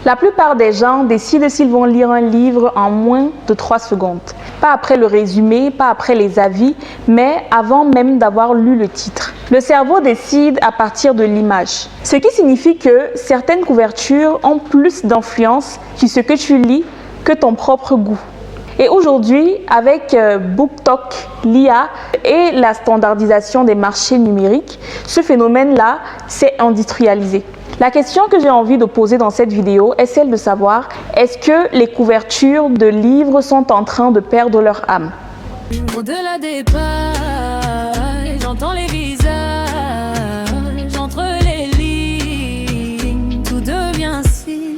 La plupart des gens décident s'ils vont lire un livre en moins de 3 secondes. Pas après le résumé, pas après les avis, mais avant même d'avoir lu le titre. Le cerveau décide à partir de l'image. Ce qui signifie que certaines couvertures ont plus d'influence sur ce que tu lis que ton propre goût. Et aujourd'hui, avec BookTok, l'IA et la standardisation des marchés numériques, ce phénomène-là s'est industrialisé. La question que j'ai envie de poser dans cette vidéo est celle de savoir, est-ce que les couvertures de livres sont en train de perdre leur âme? Au-delà des pages, j'entends les visages, entre les lignes, tout devient si.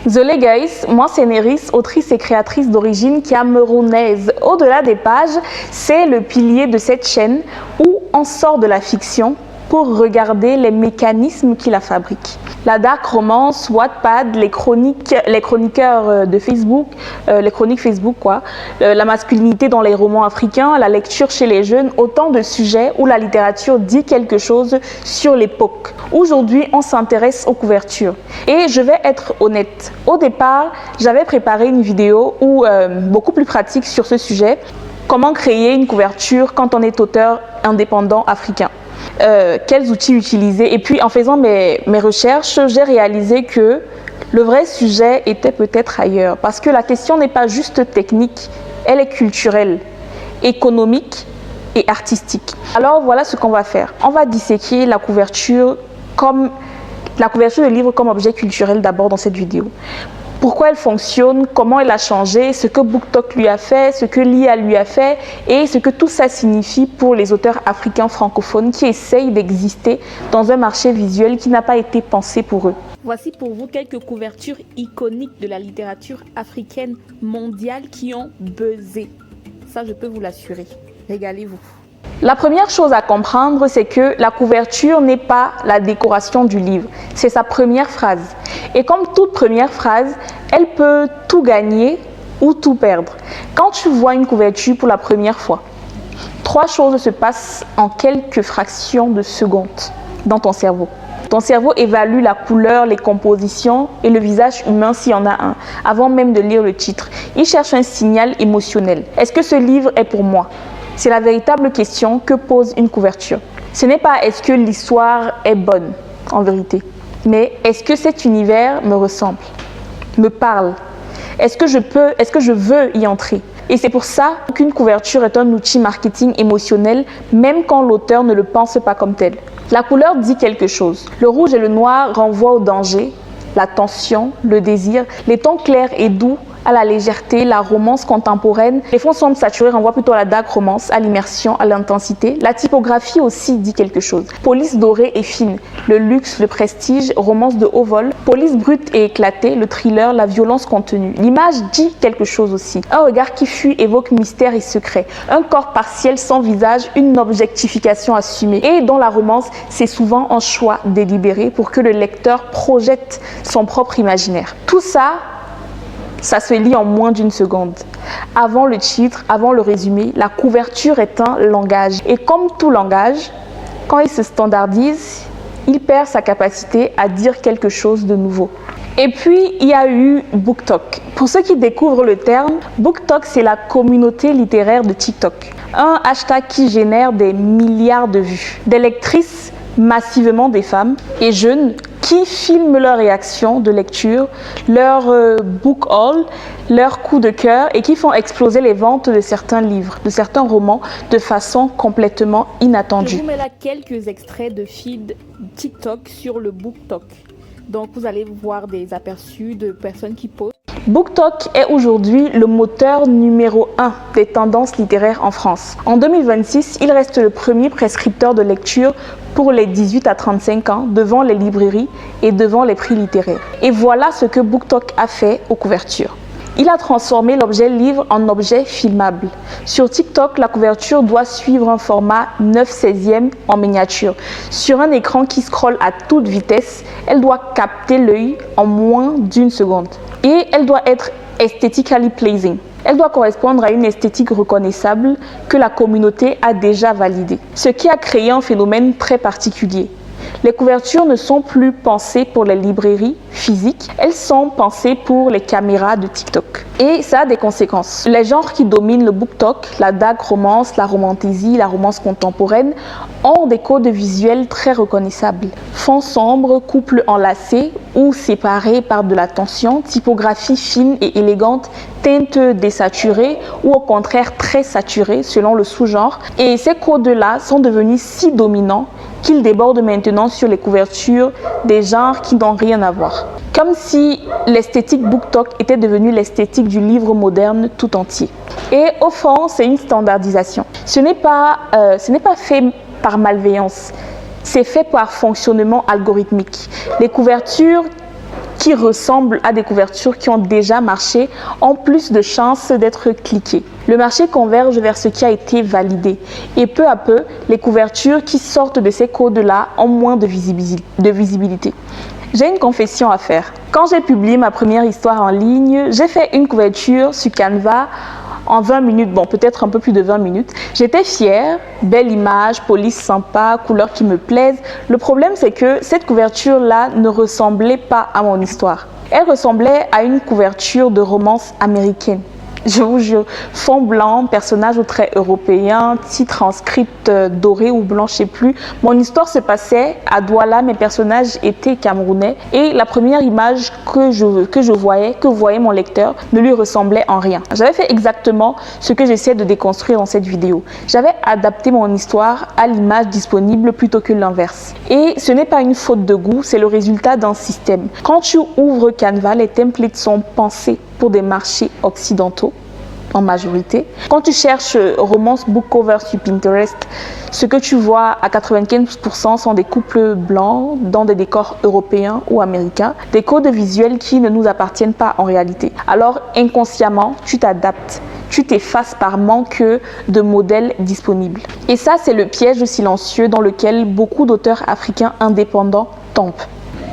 Désolé guys, moi c'est Néris, autrice et créatrice d'origine camerounaise. Au-delà des pages, c'est le pilier de cette chaîne où on sort de la fiction pour regarder les mécanismes qui la fabriquent. La dark romance, Wattpad, les chroniqueurs de Facebook, les chroniques Facebook quoi, la masculinité dans les romans africains, la lecture chez les jeunes, autant de sujets où la littérature dit quelque chose sur l'époque. Aujourd'hui, on s'intéresse aux couvertures. Et je vais être honnête, au départ, j'avais préparé une vidéo beaucoup plus pratique sur ce sujet, comment créer une couverture quand on est auteur indépendant africain. Quels outils utiliser, et puis en faisant mes recherches, j'ai réalisé que le vrai sujet était peut-être ailleurs, parce que la question n'est pas juste technique, elle est culturelle, économique et artistique. Alors voilà ce qu'on va faire, on va disséquer la couverture de livre comme objet culturel d'abord dans cette vidéo. Pourquoi elle fonctionne, comment elle a changé, ce que BookTok lui a fait, ce que l'IA lui a fait et ce que tout ça signifie pour les auteurs africains francophones qui essayent d'exister dans un marché visuel qui n'a pas été pensé pour eux. Voici pour vous quelques couvertures iconiques de la littérature africaine mondiale qui ont buzzé. Ça, je peux vous l'assurer. Régalez-vous. La première chose à comprendre, c'est que la couverture n'est pas la décoration du livre, c'est sa première phrase. Et comme toute première phrase, elle peut tout gagner ou tout perdre. Quand tu vois une couverture pour la première fois, 3 choses se passent en quelques fractions de secondes dans ton cerveau. Ton cerveau évalue la couleur, les compositions et le visage humain s'il y en a un, avant même de lire le titre. Il cherche un signal émotionnel. Est-ce que ce livre est pour moi ? C'est la véritable question que pose une couverture. Ce n'est pas est-ce que l'histoire est bonne, en vérité, mais est-ce que cet univers me ressemble, me parle? Est-ce que je veux y entrer? Et c'est pour ça qu'une couverture est un outil marketing émotionnel, même quand l'auteur ne le pense pas comme tel. La couleur dit quelque chose. Le rouge et le noir renvoient au danger, la tension, le désir. Les tons clairs et doux à la légèreté, la romance contemporaine. Les fonds sombres saturés renvoient plutôt à la dark romance, à l'immersion, à l'intensité. La typographie aussi dit quelque chose. Police dorée et fine, le luxe, le prestige, romance de haut vol. Police brute et éclatée, le thriller, la violence contenue. L'image dit quelque chose aussi. Un regard qui fuit évoque mystère et secret. Un corps partiel sans visage, une objectification assumée. Et dans la romance, c'est souvent un choix délibéré pour que le lecteur projette son propre imaginaire. Tout ça, ça se lit en moins d'une seconde. Avant le titre, avant le résumé, la couverture est un langage. Et comme tout langage, quand il se standardise, il perd sa capacité à dire quelque chose de nouveau. Et puis, il y a eu BookTok. Pour ceux qui découvrent le terme, BookTok, c'est la communauté littéraire de TikTok. Un hashtag qui génère des milliards de vues. Des lectrices, massivement des femmes et jeunes, qui filment leurs réactions de lecture, leur book haul, leurs coups de cœur et qui font exploser les ventes de certains livres, de certains romans de façon complètement inattendue. Je vous mets là quelques extraits de feed TikTok sur le BookTok. Donc vous allez voir des aperçus de personnes qui postent. BookTok est aujourd'hui le moteur numéro 1 des tendances littéraires en France. En 2026, il reste le premier prescripteur de lecture pour les 18 à 35 ans devant les librairies et devant les prix littéraires. Et voilà ce que BookTok a fait aux couvertures. Il a transformé l'objet livre en objet filmable. Sur TikTok, la couverture doit suivre un format 9/16 en miniature. Sur un écran qui scrolle à toute vitesse, elle doit capter l'œil en moins d'une seconde. Et elle doit être aesthetically pleasing. Elle doit correspondre à une esthétique reconnaissable que la communauté a déjà validée. Ce qui a créé un phénomène très particulier. Les couvertures ne sont plus pensées pour les librairies physiques, elles sont pensées pour les caméras de TikTok. Et ça a des conséquences. Les genres qui dominent le BookTok, la dark romance, la romantasy, la romance contemporaine, ont des codes visuels très reconnaissables. Fond sombre, couple enlacé ou séparé par de la tension, typographie fine et élégante, teinte désaturée ou au contraire très saturée selon le sous-genre. Et ces codes-là sont devenus si dominants qu'ils débordent maintenant sur les couvertures des genres qui n'ont rien à voir. Comme si l'esthétique BookTok était devenue l'esthétique du livre moderne tout entier. Et au fond, c'est une standardisation. Ce n'est pas fait par malveillance, c'est fait par fonctionnement algorithmique. Les couvertures qui ressemblent à des couvertures qui ont déjà marché ont plus de chances d'être cliquées. Le marché converge vers ce qui a été validé et peu à peu, les couvertures qui sortent de ces codes-là ont moins de visibilité. J'ai une confession à faire. Quand j'ai publié ma première histoire en ligne, j'ai fait une couverture sur Canva en 20 minutes, bon peut-être un peu plus de 20 minutes. J'étais fière, belle image, police sympa, couleurs qui me plaisent. Le problème c'est que cette couverture-là ne ressemblait pas à mon histoire. Elle ressemblait à une couverture de romance américaine. Je vous jure, fond blanc, personnage aux traits européens, titre en script doré ou blanc, je sais plus. Mon histoire se passait à Douala, mes personnages étaient camerounais et la première image que voyait mon lecteur ne lui ressemblait en rien. J'avais fait exactement ce que j'essaie de déconstruire dans cette vidéo. J'avais adapté mon histoire à l'image disponible plutôt que l'inverse. Et ce n'est pas une faute de goût, c'est le résultat d'un système. Quand tu ouvres Canva, les templates sont pensés pour des marchés occidentaux en majorité. Quand tu cherches romance book cover sur Pinterest, ce que tu vois à 95% sont des couples blancs dans des décors européens ou américains, des codes visuels qui ne nous appartiennent pas en réalité. Alors inconsciemment, tu t'adaptes. Tu t'effaces par manque de modèles disponibles. Et ça, c'est le piège silencieux dans lequel beaucoup d'auteurs africains indépendants tombent.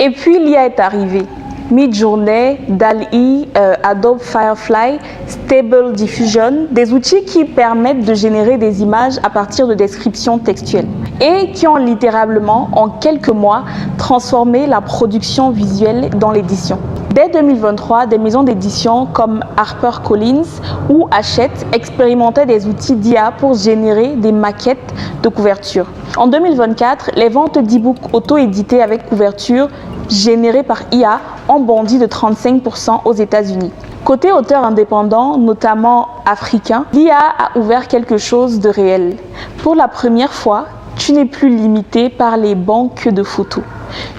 Et puis l'IA est arrivée. Midjourney, DALL-E, Adobe Firefly, Stable Diffusion, des outils qui permettent de générer des images à partir de descriptions textuelles et qui ont littéralement, en quelques mois, transformé la production visuelle dans l'édition. Dès 2023, des maisons d'édition comme HarperCollins ou Hachette expérimentaient des outils d'IA pour générer des maquettes de couverture. En 2024, les ventes d'e-books auto-édités avec couverture générés par IA ont bondi de 35% aux États-Unis. Côté auteurs indépendants, notamment africains, l'IA a ouvert quelque chose de réel. Pour la première fois, tu n'es plus limité par les banques de photos.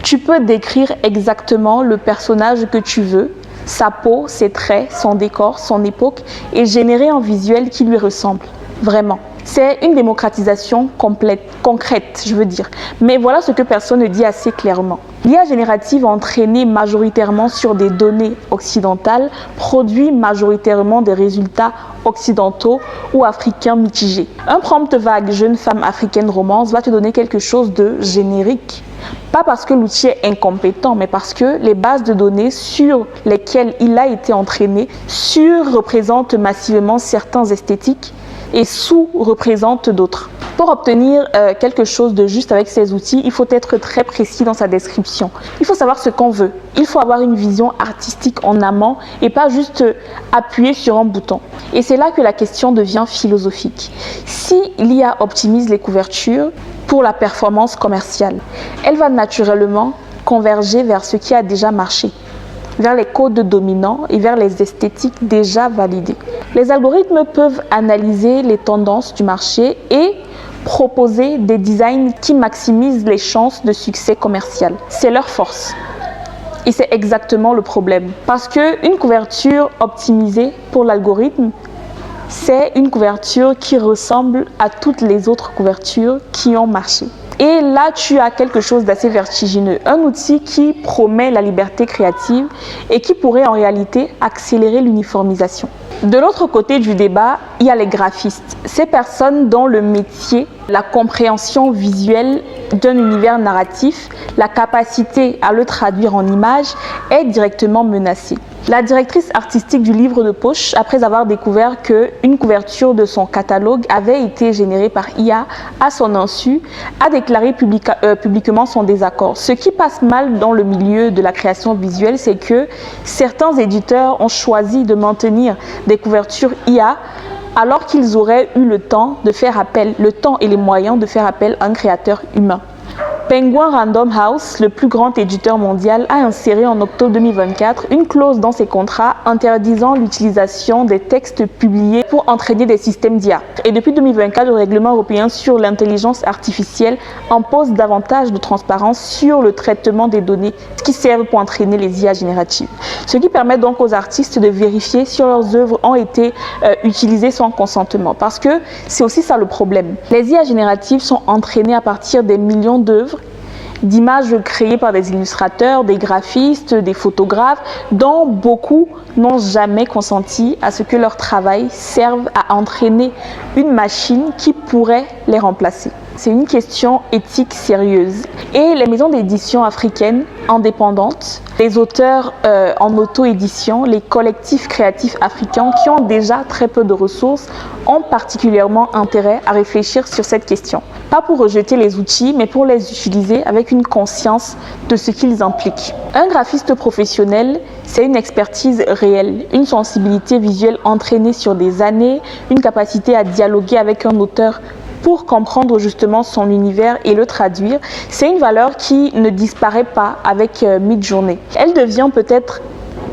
Tu peux décrire exactement le personnage que tu veux, sa peau, ses traits, son décor, son époque et générer un visuel qui lui ressemble. Vraiment. C'est une démocratisation concrète, je veux dire. Mais voilà ce que personne ne dit assez clairement. L'IA générative entraînée majoritairement sur des données occidentales produit majoritairement des résultats occidentaux ou africains mitigés. Un prompt vague jeune femme africaine romance va te donner quelque chose de générique. Pas parce que l'outil est incompétent, mais parce que les bases de données sur lesquelles il a été entraîné surreprésentent massivement certains esthétiques et sous-représente d'autres. Pour obtenir quelque chose de juste avec ces outils, il faut être très précis dans sa description. Il faut savoir ce qu'on veut. Il faut avoir une vision artistique en amont et pas juste appuyer sur un bouton. Et c'est là que la question devient philosophique. Si l'IA optimise les couvertures pour la performance commerciale, elle va naturellement converger vers ce qui a déjà marché, vers les codes dominants et vers les esthétiques déjà validées. Les algorithmes peuvent analyser les tendances du marché et proposer des designs qui maximisent les chances de succès commercial. C'est leur force. Et c'est exactement le problème. Parce qu'une couverture optimisée pour l'algorithme, c'est une couverture qui ressemble à toutes les autres couvertures qui ont marché. Et là, tu as quelque chose d'assez vertigineux, un outil qui promet la liberté créative et qui pourrait en réalité accélérer l'uniformisation. De l'autre côté du débat, il y a les graphistes. Ces personnes dont le métier, la compréhension visuelle d'un univers narratif, la capacité à le traduire en images est directement menacée. La directrice artistique du livre de poche, après avoir découvert qu'une couverture de son catalogue avait été générée par IA à son insu, a déclaré publiquement son désaccord. Ce qui passe mal dans le milieu de la création visuelle, c'est que certains éditeurs ont choisi de maintenir des couvertures IA alors qu'ils auraient eu le temps et les moyens de faire appel à un créateur humain. Penguin Random House, le plus grand éditeur mondial, a inséré en octobre 2024 une clause dans ses contrats interdisant l'utilisation des textes publiés pour entraîner des systèmes d'IA. Et depuis 2024, le règlement européen sur l'intelligence artificielle impose davantage de transparence sur le traitement des données qui servent pour entraîner les IA génératives. Ce qui permet donc aux artistes de vérifier si leurs œuvres ont été utilisées sans consentement. Parce que c'est aussi ça le problème. Les IA génératives sont entraînées à partir des millions d'œuvres, d'images créées par des illustrateurs, des graphistes, des photographes, dont beaucoup n'ont jamais consenti à ce que leur travail serve à entraîner une machine qui pourrait les remplacer. C'est une question éthique sérieuse. Et les maisons d'édition africaines indépendantes, les auteurs en auto-édition, les collectifs créatifs africains qui ont déjà très peu de ressources ont particulièrement intérêt à réfléchir sur cette question. Pas pour rejeter les outils, mais pour les utiliser avec une conscience de ce qu'ils impliquent. Un graphiste professionnel, c'est une expertise réelle, une sensibilité visuelle entraînée sur des années, une capacité à dialoguer avec un auteur pour comprendre justement son univers et le traduire. C'est une valeur qui ne disparaît pas avec Midjourney. Elle devient peut-être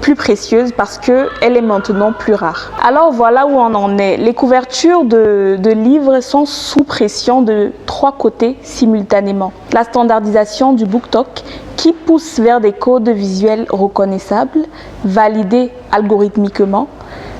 plus précieuse parce qu'elle est maintenant plus rare. Alors voilà où on en est. Les couvertures de livres sont sous pression de 3 côtés simultanément. La standardisation du BookTok qui pousse vers des codes visuels reconnaissables, validés algorithmiquement,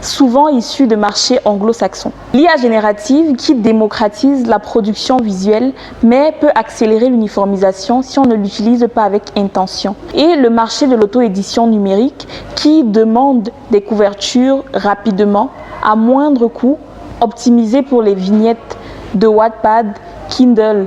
souvent issus de marchés anglo-saxons. L'IA générative qui démocratise la production visuelle mais peut accélérer l'uniformisation si on ne l'utilise pas avec intention. Et le marché de l'auto-édition numérique qui demande des couvertures rapidement, à moindre coût, optimisées pour les vignettes de Wattpad, Kindle,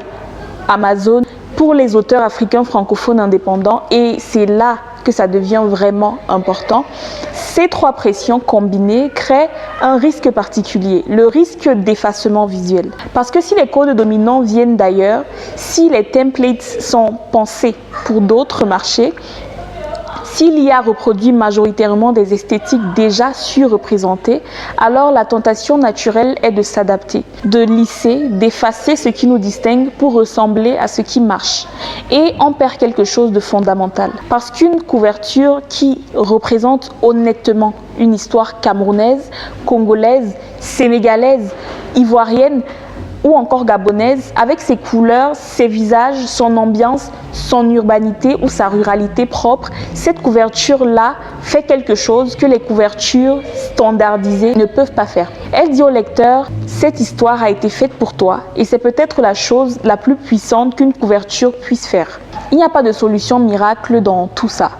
Amazon, pour les auteurs africains francophones indépendants, et c'est là que ça devient vraiment important. Ces 3 pressions combinées créent un risque particulier, le risque d'effacement visuel. Parce que si les codes dominants viennent d'ailleurs, si les templates sont pensés pour d'autres marchés, si l'IA reproduit majoritairement des esthétiques déjà surreprésentées, alors la tentation naturelle est de s'adapter, de lisser, d'effacer ce qui nous distingue pour ressembler à ce qui marche. Et on perd quelque chose de fondamental. Parce qu'une couverture qui représente honnêtement une histoire camerounaise, congolaise, sénégalaise, ivoirienne, ou encore gabonaise, avec ses couleurs, ses visages, son ambiance, son urbanité ou sa ruralité propre, cette couverture-là fait quelque chose que les couvertures standardisées ne peuvent pas faire. Elle dit au lecteur, cette histoire a été faite pour toi et c'est peut-être la chose la plus puissante qu'une couverture puisse faire. Il n'y a pas de solution miracle dans tout ça.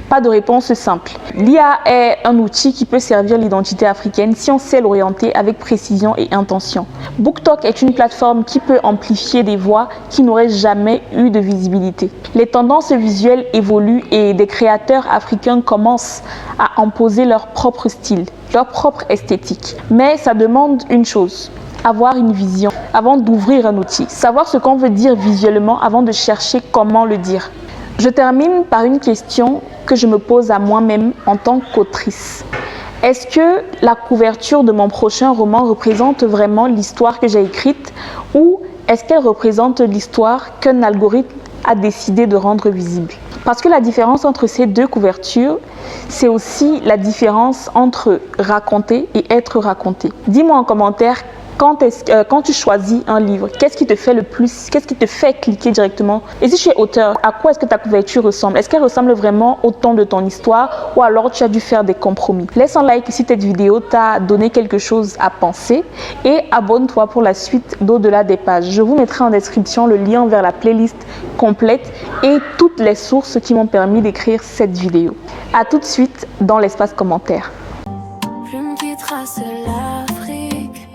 Pas de réponse simple. L'IA est un outil qui peut servir l'identité africaine si on sait l'orienter avec précision et intention. BookTok est une plateforme qui peut amplifier des voix qui n'auraient jamais eu de visibilité. Les tendances visuelles évoluent et des créateurs africains commencent à imposer leur propre style, leur propre esthétique. Mais ça demande une chose. Avoir une vision avant d'ouvrir un outil. Savoir ce qu'on veut dire visuellement avant de chercher comment le dire. Je termine par une question que je me pose à moi-même en tant qu'autrice. Est-ce que la couverture de mon prochain roman représente vraiment l'histoire que j'ai écrite ou est-ce qu'elle représente l'histoire qu'un algorithme a décidé de rendre visible? Parce que la différence entre ces 2 couvertures, c'est aussi la différence entre raconter et être raconté. Dis-moi en commentaire, quand tu choisis un livre, qu'est-ce qui te fait le plus, qu'est-ce qui te fait cliquer directement? Et si tu es auteur, à quoi est-ce que ta couverture ressemble? Est-ce qu'elle ressemble vraiment au ton de ton histoire ou alors tu as dû faire des compromis? Laisse un like si cette vidéo t'a donné quelque chose à penser et abonne-toi pour la suite d'Au-delà des pages. Je vous mettrai en description le lien vers la playlist complète et toutes les sources qui m'ont permis d'écrire cette vidéo. À tout de suite dans l'espace commentaire. Plume qui trace l'Afrique,